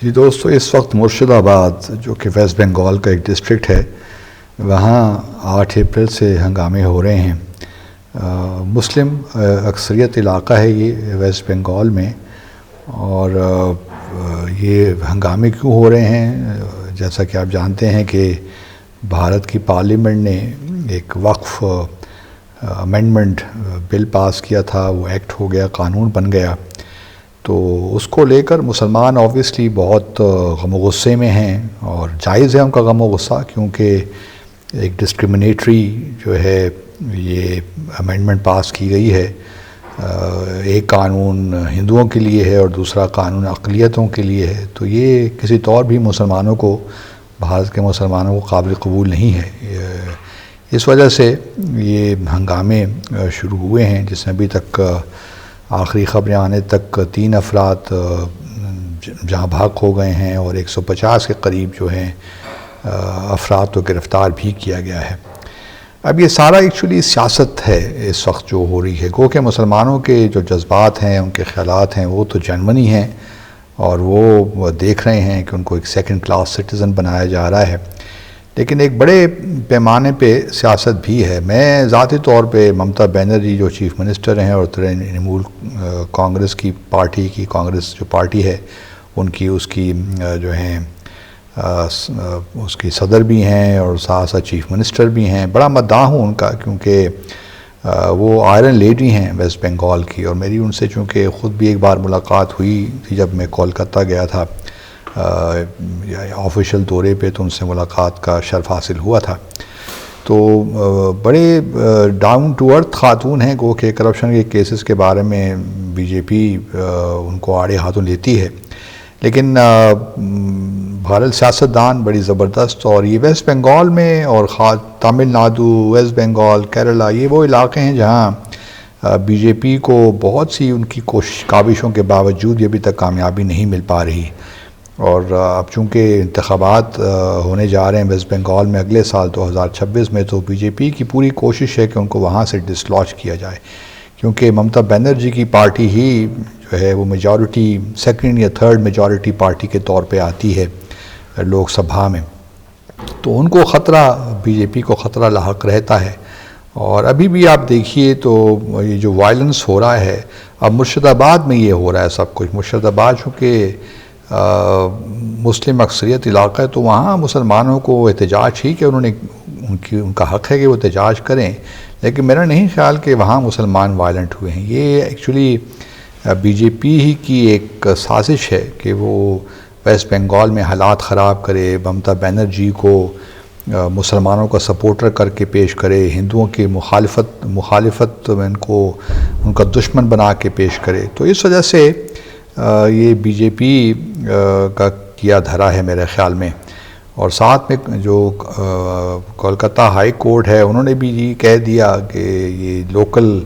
جی دوستو، اس وقت مرشد آباد جو کہ ویسٹ بنگال کا ایک ڈسٹرکٹ ہے، وہاں 8 اپریل سے ہنگامے ہو رہے ہیں۔ مسلم اکثریت علاقہ ہے یہ ویسٹ بنگال میں، اور یہ ہنگامے کیوں ہو رہے ہیں؟ جیسا کہ آپ جانتے ہیں کہ بھارت کی پارلیمنٹ نے ایک وقف امینڈمنٹ بل پاس کیا تھا، وہ ایکٹ ہو گیا، قانون بن گیا، تو اس کو لے کر مسلمان آبویسلی بہت غم و غصے میں ہیں، اور جائز ہے ان کا غم و غصہ، کیونکہ ایک ڈسکرمنیٹری جو ہے یہ امینڈمنٹ پاس کی گئی ہے۔ ایک قانون ہندوؤں کے لیے ہے اور دوسرا قانون اقلیتوں کے لیے ہے، تو یہ کسی طور بھی مسلمانوں کو، بھارت کے مسلمانوں کو قابل قبول نہیں ہے۔ اس وجہ سے یہ ہنگامے شروع ہوئے ہیں، جس میں ابھی تک آخری خبریں آنے تک 3 افراد جہاں بھاگ ہو گئے ہیں، اور 150 کے قریب جو ہیں افراد تو گرفتار بھی کیا گیا ہے۔ اب یہ سارا ایکچولی سیاست ہے اس وقت جو ہو رہی ہے، گو کہ مسلمانوں کے جو جذبات ہیں، ان کے خیالات ہیں، وہ تو جنونی ہیں، اور وہ دیکھ رہے ہیں کہ ان کو ایک سیکنڈ کلاس سٹیزن بنایا جا رہا ہے، لیکن ایک بڑے پیمانے پہ سیاست بھی ہے۔ میں ذاتی طور پہ ممتا بینرجی جو چیف منسٹر ہیں اور ترنمول کانگریس کی پارٹی کی، کانگریس جو پارٹی ہے ان کی، اس کی جو ہیں اس کی صدر بھی ہیں اور ساتھ ساتھ چیف منسٹر بھی ہیں، بڑا مداح ہوں ان کا، کیونکہ وہ آئرن لیڈی ہیں ویسٹ بنگال کی، اور میری ان سے چونکہ خود بھی ایک بار ملاقات ہوئی تھی جب میں کولکتہ گیا تھا آفیشیل دورے پہ، تو ان سے ملاقات کا شرف حاصل ہوا تھا۔ تو بڑے ڈاؤن ٹو ارتھ خاتون ہیں، گو کہ کرپشن کے کیسز کے بارے میں بی جے پی ان کو آڑے ہاتھوں لیتی ہے، لیکن بھارت سیاستدان بڑی زبردست، اور یہ ویسٹ بنگال میں اور تامل ناڈو، ویسٹ بنگال، کیرلا، یہ وہ علاقے ہیں جہاں بی جے پی کو بہت سی ان کی کاوشوں کے باوجود یہ ابھی تک کامیابی نہیں مل پا رہی، اور اب چونکہ انتخابات ہونے جا رہے ہیں ویسٹ بنگال میں اگلے سال 2026 میں، تو بی جے پی کی پوری کوشش ہے کہ ان کو وہاں سے ڈسلوچ کیا جائے، کیونکہ ممتا بینرجی کی پارٹی ہی جو ہے وہ میجورٹی، سیکنڈ یا تھرڈ میجورٹی پارٹی کے طور پہ آتی ہے لوک سبھا میں، تو ان کو خطرہ، بی جے پی کو خطرہ لاحق رہتا ہے۔ اور ابھی بھی آپ دیکھیے تو یہ جو وائلنس ہو رہا ہے، اب مرشد آباد میں یہ ہو رہا ہے سب کچھ۔ مرشد آباد چونکہ مسلم اکثریت علاقہ ہے، تو وہاں مسلمانوں کو احتجاج ہی کہ ان کا حق ہے کہ وہ احتجاج کریں، لیکن میرا نہیں خیال کہ وہاں مسلمان وائلنٹ ہوئے ہیں۔ یہ ایکچولی بی جے پی ہی کی ایک سازش ہے کہ وہ ویسٹ بنگال میں حالات خراب کرے، ممتا بینرجی کو مسلمانوں کا سپورٹر کر کے پیش کرے، ہندوؤں کی مخالفت میں ان کا دشمن بنا کے پیش کرے، تو اس وجہ سے یہ بی جے پی کا کیا دھرا ہے میرے خیال میں۔ اور ساتھ میں جو کولکتہ ہائی کورٹ ہے، انہوں نے بھی یہ کہہ دیا کہ یہ لوکل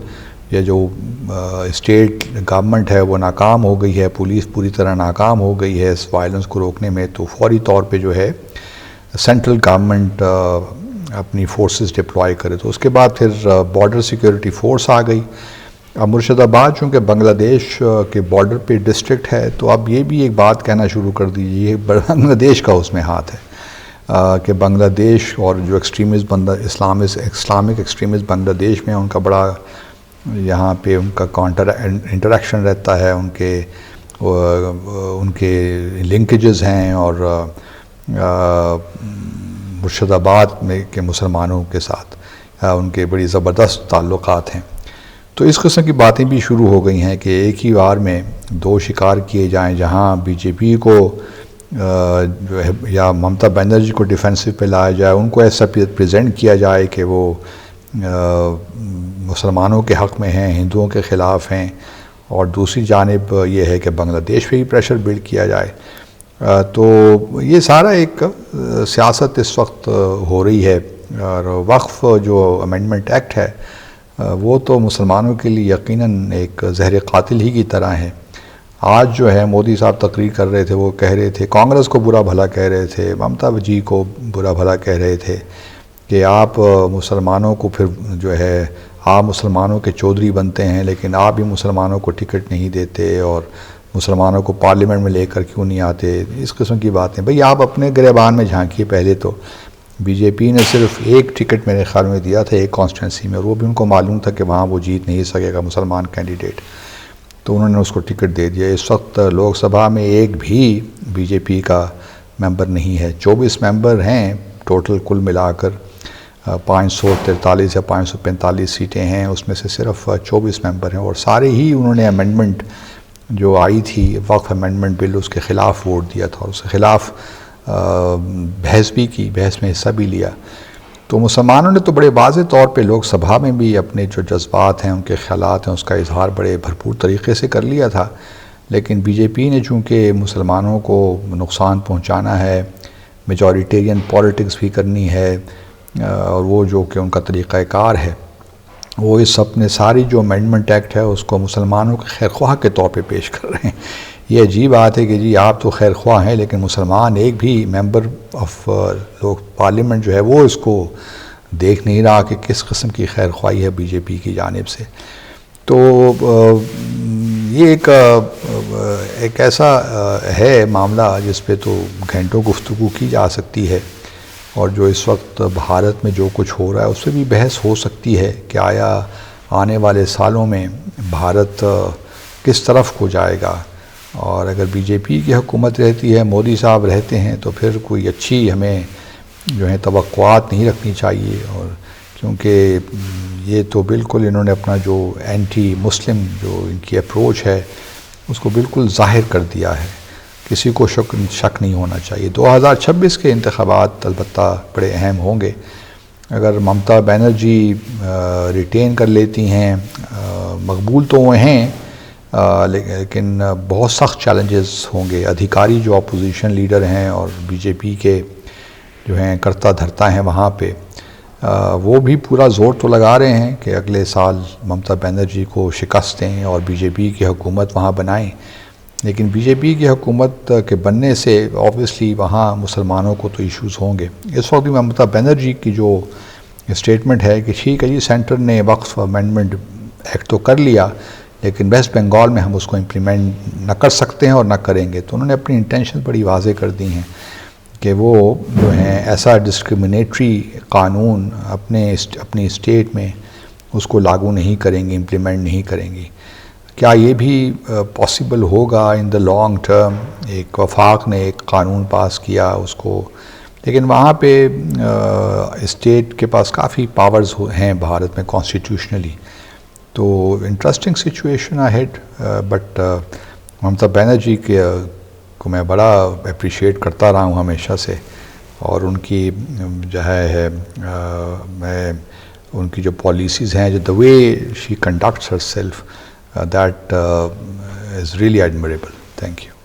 یا جو اسٹیٹ گورنمنٹ ہے وہ ناکام ہو گئی ہے، پولیس پوری طرح ناکام ہو گئی ہے اس وائلنس کو روکنے میں، تو فوری طور پہ جو ہے سینٹرل گورنمنٹ اپنی فورسز ڈپلوائے کرے۔ تو اس کے بعد پھر بارڈر سیکیورٹی فورس آ گئی۔ اب مرشد آباد چونکہ بنگلہ دیش کے بارڈر پہ ڈسٹرکٹ ہے، تو اب یہ بھی ایک بات کہنا شروع کر دیجیے، بنگلہ دیش کا اس میں ہاتھ ہے کہ بنگلہ دیش اور جو اسلامک ایکسٹریمسٹ بنگلہ دیش میں ان کا بڑا یہاں پہ ان کا انٹریکشن رہتا ہے، ان کے لنکیجز ہیں، اور مرشد آباد میں کے مسلمانوں کے ساتھ ان کے بڑی زبردست تعلقات ہیں۔ تو اس قسم کی باتیں بھی شروع ہو گئی ہیں کہ ایک ہی بار میں 2 شکار کیے جائیں، جہاں بی جے پی کو جو ہے یا ممتا بینرجی کو ڈیفینسو پہ لایا جائے، ان کو ایسا پریزنٹ کیا جائے کہ وہ مسلمانوں کے حق میں ہیں، ہندوؤں کے خلاف ہیں، اور دوسری جانب یہ ہے کہ بنگلہ دیش پہ ہی پریشر بلڈ کیا جائے۔ تو یہ سارا ایک سیاست اس وقت ہو رہی ہے، اور وقف جو امینڈمنٹ ایکٹ ہے وہ تو مسلمانوں کے لیے یقیناً ایک زہر قاتل ہی کی طرح ہے۔ آج جو ہے مودی صاحب تقریر کر رہے تھے، وہ کہہ رہے تھے، کانگریس کو برا بھلا کہہ رہے تھے، ممتا جی کو برا بھلا کہہ رہے تھے کہ آپ مسلمانوں کو پھر جو ہے آپ مسلمانوں کے چودھری بنتے ہیں، لیکن آپ بھی مسلمانوں کو ٹکٹ نہیں دیتے، اور مسلمانوں کو پارلیمنٹ میں لے کر کیوں نہیں آتے، اس قسم کی باتیں. بھئی آپ اپنے گریبان میں جھانکیے. پہلے تو بی جے پی نے صرف ایک ٹکٹ میرے خیال میں دیا تھا ایک کانسٹیٹنسی میں، اور وہ بھی ان کو معلوم تھا کہ وہاں وہ جیت نہیں سکے گا مسلمان کینڈیڈیٹ، تو انہوں نے اس کو ٹکٹ دے دیا. اس وقت لوک سبھا میں ایک بھی بی جے پی کا ممبر نہیں ہے. 24 ممبر ہیں ٹوٹل کل ملا کر، 543 یا 545 سیٹیں ہیں، اس میں سے صرف 24 ممبر ہیں، اور سارے ہی انہوں نے امینڈمنٹ جو آئی تھی وقف امینڈمنٹ بل، اس کے خلاف ووٹ دیا تھا، اور اس کے خلاف بحث بھی کی، بحث میں حصہ بھی لیا. تو مسلمانوں نے تو بڑے واضح طور پہ لوک سبھا میں بھی اپنے جو جذبات ہیں، ان کے خیالات ہیں، اس کا اظہار بڑے بھرپور طریقے سے کر لیا تھا. لیکن بی جے پی نے چونکہ مسلمانوں کو نقصان پہنچانا ہے، میجورٹیرین پالیٹکس بھی کرنی ہے، اور وہ جو کہ ان کا طریقہ کار ہے، وہ اس اپنے ساری جو امینڈمنٹ ایکٹ ہے اس کو مسلمانوں کے خیر خواہ کے طور پہ پیش کر رہے ہیں. یہ عجیب بات ہے کہ جی آپ تو خیر خواہ ہیں، لیکن مسلمان ایک بھی ممبر آف لوگ پارلیمنٹ جو ہے وہ اس کو دیکھ نہیں رہا کہ کس قسم کی خیر خواہی ہے بی جے پی کی جانب سے. تو یہ ایک ایسا ہے معاملہ جس پہ تو گھنٹوں گفتگو کی جا سکتی ہے، اور جو اس وقت بھارت میں جو کچھ ہو رہا ہے اس سے بھی بحث ہو سکتی ہے کہ آیا آنے والے سالوں میں بھارت کس طرف کو جائے گا. اور اگر بی جے پی کی حکومت رہتی ہے، مودی صاحب رہتے ہیں، تو پھر کوئی اچھی ہمیں جو ہے توقعات نہیں رکھنی چاہیے. اور کیونکہ یہ تو بالکل انہوں نے اپنا جو اینٹی مسلم جو ان کی اپروچ ہے اس کو بالکل ظاہر کر دیا ہے. کسی کو شک نہیں ہونا چاہیے. 2026 کے انتخابات البتہ بڑے اہم ہوں گے. اگر ممتا بینرجی ریٹین کر لیتی ہیں، مقبول تو وہ ہیں، لیکن بہت سخت چیلنجز ہوں گے. ادھیکاری جو اپوزیشن لیڈر ہیں اور بی جے پی کے جو ہیں کرتا دھرتا ہیں وہاں پہ، وہ بھی پورا زور تو لگا رہے ہیں کہ اگلے سال ممتا بینرجی کو شکست دیں اور بی جے پی کی حکومت وہاں بنائیں. لیکن بی جے پی کی حکومت کے بننے سے آبویسلی وہاں مسلمانوں کو تو ایشوز ہوں گے. اس وقت بھی ممتا بینرجی کی جو اسٹیٹمنٹ ہے کہ ٹھیک ہے جی سینٹر نے وقف امینڈمنٹ ایکٹ تو کر لیا، لیکن ویسٹ بنگال میں ہم اس کو امپلیمنٹ نہ کر سکتے ہیں اور نہ کریں گے. تو انہوں نے اپنی انٹینشن بڑی واضح کر دی ہیں کہ وہ جو ہیں ایسا ڈسکرمنیٹری قانون اپنی اسٹیٹ میں اس کو لاگو نہیں کریں گے، امپلیمنٹ نہیں کریں گی. کیا یہ بھی پاسبل ہوگا ان دا لانگ ٹرم؟ ایک وفاق نے ایک قانون پاس کیا اس کو، لیکن وہاں پہ اسٹیٹ کے پاس کافی پاورز ہیں بھارت میں کانسٹیٹیوشنلی. تو interesting situation ahead. But Mamata Banerjee کو میں بڑا اپریشیٹ کرتا رہا ہوں ہمیشہ سے، اور ان کی جو ہے میں ان کی جو پالیسیز ہیں، جو the way she conducts herself, that is really admirable. Thank you.